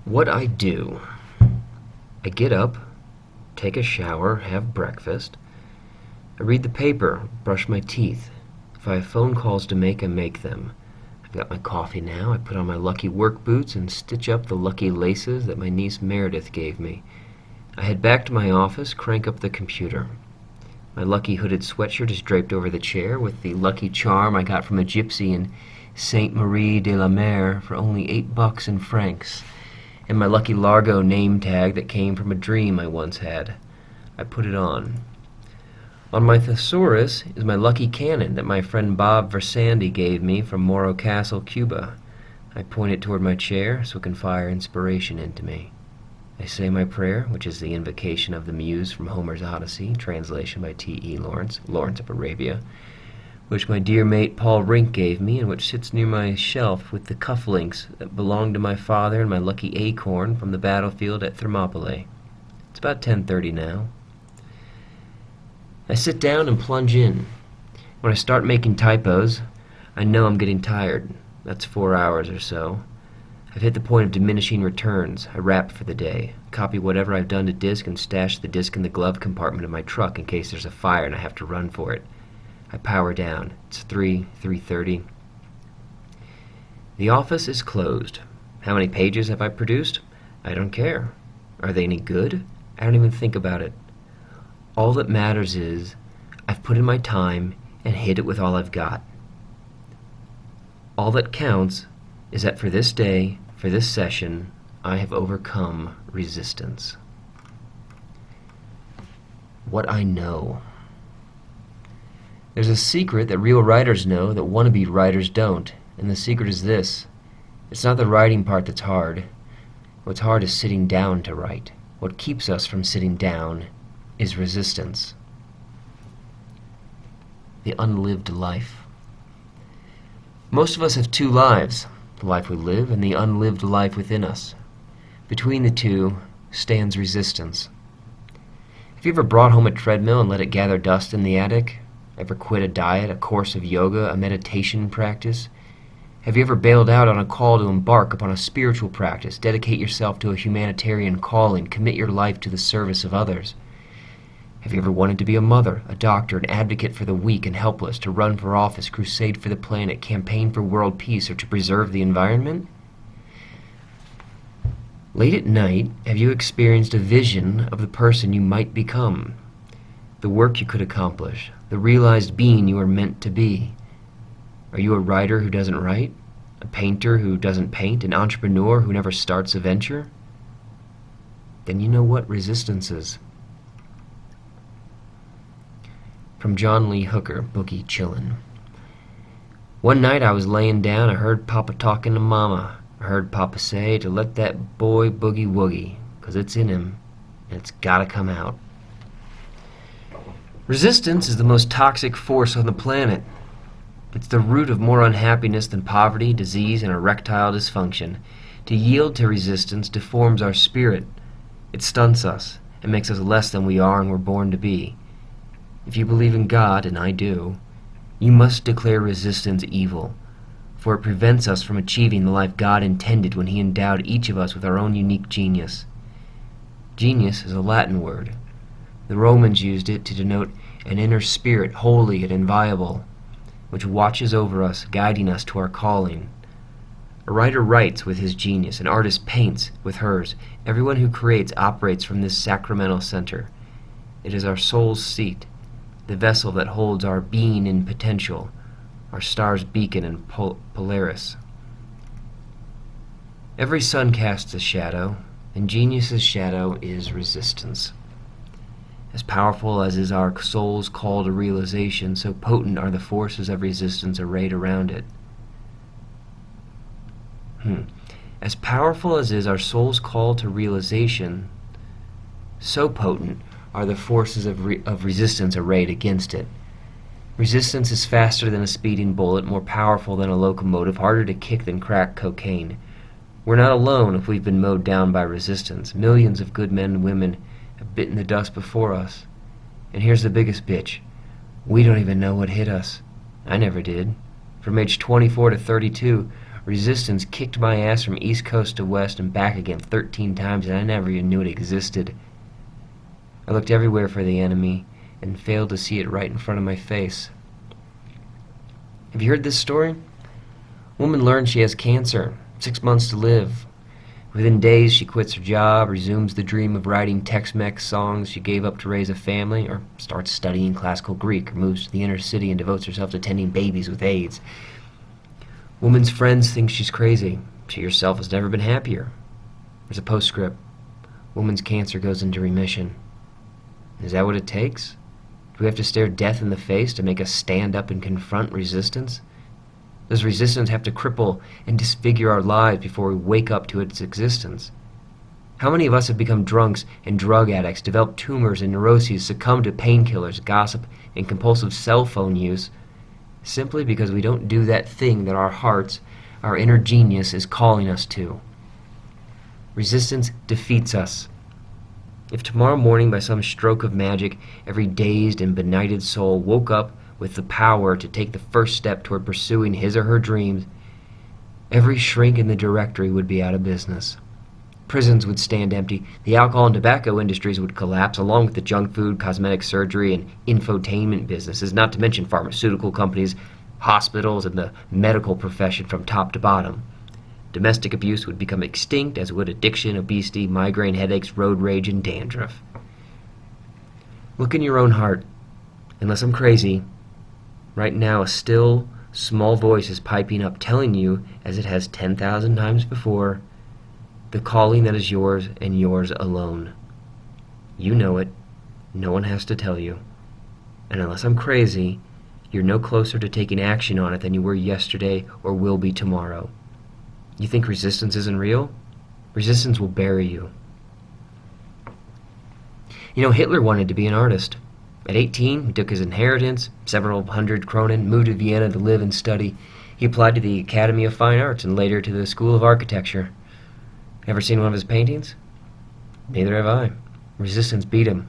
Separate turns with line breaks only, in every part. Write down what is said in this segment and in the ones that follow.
What I do. I get up, take a shower, have breakfast. I read the paper, brush my teeth. If I have phone calls to make, I make them. I've got my coffee now. I put on my lucky work boots and stitch up the lucky laces that my niece Meredith gave me. I head back to my office, crank up the computer. My lucky hooded sweatshirt is draped over the chair with the lucky charm I got from a gypsy in Sainte Marie de la Mer for only $8 in francs, and my lucky Largo name tag that came from a dream I once had. I put it on. On my thesaurus is my lucky cannon that my friend Bob Versandi gave me from Morro Castle, Cuba. I point it toward my chair so it can fire inspiration into me. I say my prayer, which is the invocation of the muse from Homer's Odyssey, translation by T.E. Lawrence of Arabia, which my dear mate Paul Rink gave me, and which sits near my shelf with the cufflinks that belonged to my father and my lucky acorn from the battlefield at Thermopylae. It's about 10:30 now. I sit down and plunge in. When I start making typos, I know I'm getting tired. That's 4 hours or so. I've hit the point of diminishing returns. I wrap for the day, copy whatever I've done to disk, and stash the disk in the glove compartment of my truck in case there's a fire and I have to run for it. I power down. It's 3:30. The office is closed. How many pages have I produced? I don't care. Are they any good? I don't even think about it. All that matters is I've put in my time and hit it with all I've got. All that counts is that for this day, for this session, I have overcome resistance. What I know. There's a secret that real writers know that wannabe writers don't, and the secret is this. It's not the writing part that's hard. What's hard is sitting down to write. What keeps us from sitting down is resistance. The unlived life. Most of us have two lives. The life we live and the unlived life within us. Between the two stands resistance. Have you ever brought home a treadmill and let it gather dust in the attic? Ever quit a diet, a course of yoga, a meditation practice? Have you ever bailed out on a call to embark upon a spiritual practice, dedicate yourself to a humanitarian calling, commit your life to the service of others? Have you ever wanted to be a mother, a doctor, an advocate for the weak and helpless, to run for office, crusade for the planet, campaign for world peace, or to preserve the environment? Late at night, have you experienced a vision of the person you might become, the work you could accomplish, the realized being you are meant to be? Are you a writer who doesn't write, a painter who doesn't paint, an entrepreneur who never starts a venture? Then you know what resistance is. From John Lee Hooker, Boogie Chillin'. One night I was laying down, I heard Papa talking to Mama. I heard Papa say to let that boy boogie woogie, 'cause it's in him, and it's gotta come out. Resistance is the most toxic force on the planet. It's the root of more unhappiness than poverty, disease, and erectile dysfunction. To yield to resistance deforms our spirit. It stunts us. It makes us less than we are and were born to be. If you believe in God, and I do, you must declare resistance evil, for it prevents us from achieving the life God intended when He endowed each of us with our own unique genius. Genius is a Latin word. The Romans used it to denote an inner spirit, holy and inviolable, which watches over us, guiding us to our calling. A writer writes with his genius, an artist paints with hers. Everyone who creates operates from this sacramental center. It is our soul's seat, the vessel that holds our being in potential, our star's beacon and Polaris. Every sun casts a shadow, and genius's shadow is resistance. As powerful as is our soul's call to realization, so potent are the forces of resistance arrayed around it. As powerful as is our soul's call to realization, so potent are the forces of resistance arrayed against it. Resistance is faster than a speeding bullet, more powerful than a locomotive, harder to kick than crack cocaine. We're not alone if we've been mowed down by resistance. Millions of good men and women have bitten the dust before us. And here's the biggest bitch. We don't even know what hit us. I never did. From age 24 to 32, Resistance kicked my ass from east coast to west and back again 13 times, and I never even knew it existed. I looked everywhere for the enemy and failed to see it right in front of my face. Have you heard this story? A woman learns she has cancer, 6 months to live. Within days, she quits her job, resumes the dream of writing Tex-Mex songs she gave up to raise a family, or starts studying classical Greek, or moves to the inner city and devotes herself to tending babies with AIDS. Woman's friends think she's crazy. She herself has never been happier. There's a postscript. Woman's cancer goes into remission. Is that what it takes? Do we have to stare death in the face to make us stand up and confront resistance? Does resistance have to cripple and disfigure our lives before we wake up to its existence? How many of us have become drunks and drug addicts, developed tumors and neuroses, succumbed to painkillers, gossip, and compulsive cell phone use, simply because we don't do that thing that our hearts, our inner genius, is calling us to? Resistance defeats us. If tomorrow morning, by some stroke of magic, every dazed and benighted soul woke up with the power to take the first step toward pursuing his or her dreams, every shrink in the directory would be out of business. Prisons would stand empty, the alcohol and tobacco industries would collapse, along with the junk food, cosmetic surgery, and infotainment businesses, not to mention pharmaceutical companies, hospitals, and the medical profession from top to bottom. Domestic abuse would become extinct, as would addiction, obesity, migraine headaches, road rage, and dandruff. Look in your own heart. Unless I'm crazy, right now a still, small voice is piping up, telling you, as it has 10,000 times before, the calling that is yours and yours alone. You know it. No one has to tell you. And unless I'm crazy, you're no closer to taking action on it than you were yesterday or will be tomorrow. You think resistance isn't real? Resistance will bury you. You know, Hitler wanted to be an artist. At 18, he took his inheritance, several hundred kronen, moved to Vienna to live and study. He applied to the Academy of Fine Arts and later to the School of Architecture. Ever seen one of his paintings? Neither have I. Resistance beat him.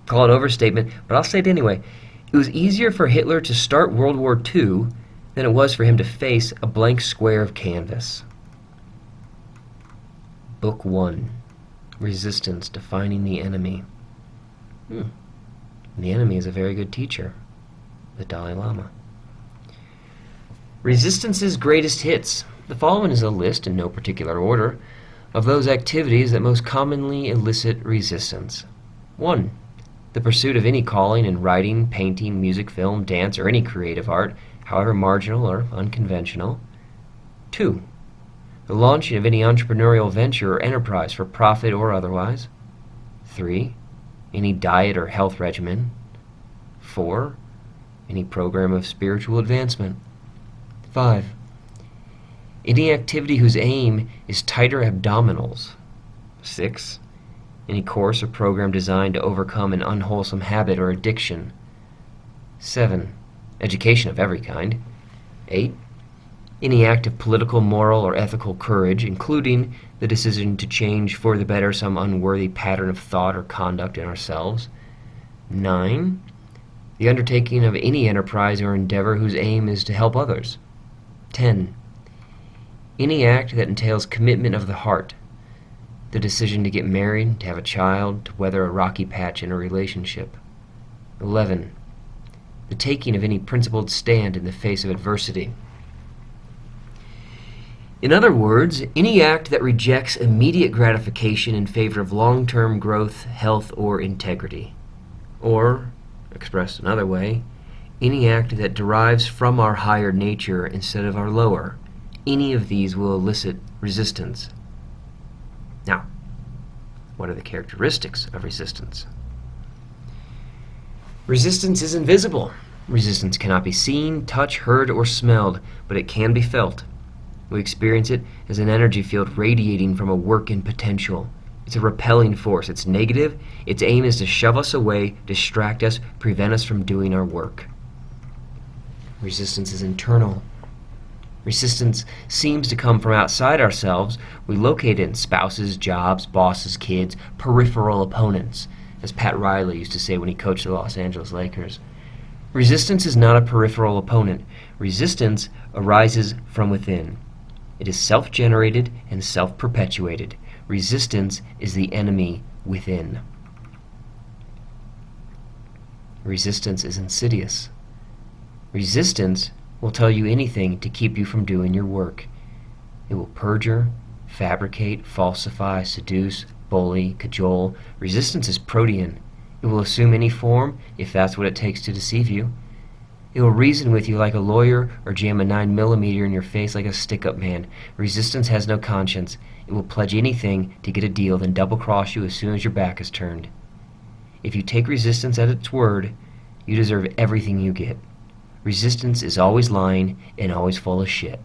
Call it overstatement, but I'll say it anyway. It was easier for Hitler to start World War II than it was for him to face a blank square of canvas. Book 1. Resistance, Defining the Enemy. The enemy is a very good teacher, the Dalai Lama. Resistance's greatest hits. The following is a list, in no particular order, of those activities that most commonly elicit resistance. 1. The pursuit of any calling in writing, painting, music, film, dance, or any creative art, however marginal or unconventional. 2. The launching of any entrepreneurial venture or enterprise for profit or otherwise. 3. Any diet or health regimen. 4. Any program of spiritual advancement. 5. Any activity whose aim is tighter abdominals. 6. Any course or program designed to overcome an unwholesome habit or addiction. 7. Education of every kind. 8. Any act of political, moral, or ethical courage, including the decision to change for the better some unworthy pattern of thought or conduct in ourselves. 9. The undertaking of any enterprise or endeavor whose aim is to help others. 10. Any act that entails commitment of the heart, the decision to get married, to have a child, to weather a rocky patch in a relationship. 11. The taking of any principled stand in the face of adversity. In other words, any act that rejects immediate gratification in favor of long-term growth, health, or integrity. Or, expressed another way, any act that derives from our higher nature instead of our lower. Any of these will elicit resistance. Now, what are the characteristics of resistance? Resistance is invisible. Resistance cannot be seen, touched, heard, or smelled, but it can be felt. We experience it as an energy field radiating from a work in potential. It's a repelling force. It's negative. Its aim is to shove us away, distract us, prevent us from doing our work. Resistance is internal. Resistance seems to come from outside ourselves. We locate it in spouses, jobs, bosses, kids, peripheral opponents, as Pat Riley used to say when he coached the Los Angeles Lakers. Resistance is not a peripheral opponent. Resistance arises from within. It is self-generated and self-perpetuated. Resistance is the enemy within. Resistance is insidious. Resistance will tell you anything to keep you from doing your work. It will perjure, fabricate, falsify, seduce, bully, cajole. Resistance is protean. It will assume any form if that's what it takes to deceive you. It will reason with you like a lawyer or jam a 9mm in your face like a stick-up man. Resistance has no conscience. It will pledge anything to get a deal, then double-cross you as soon as your back is turned. If you take resistance at its word, you deserve everything you get. Resistance is always lying and always full of shit.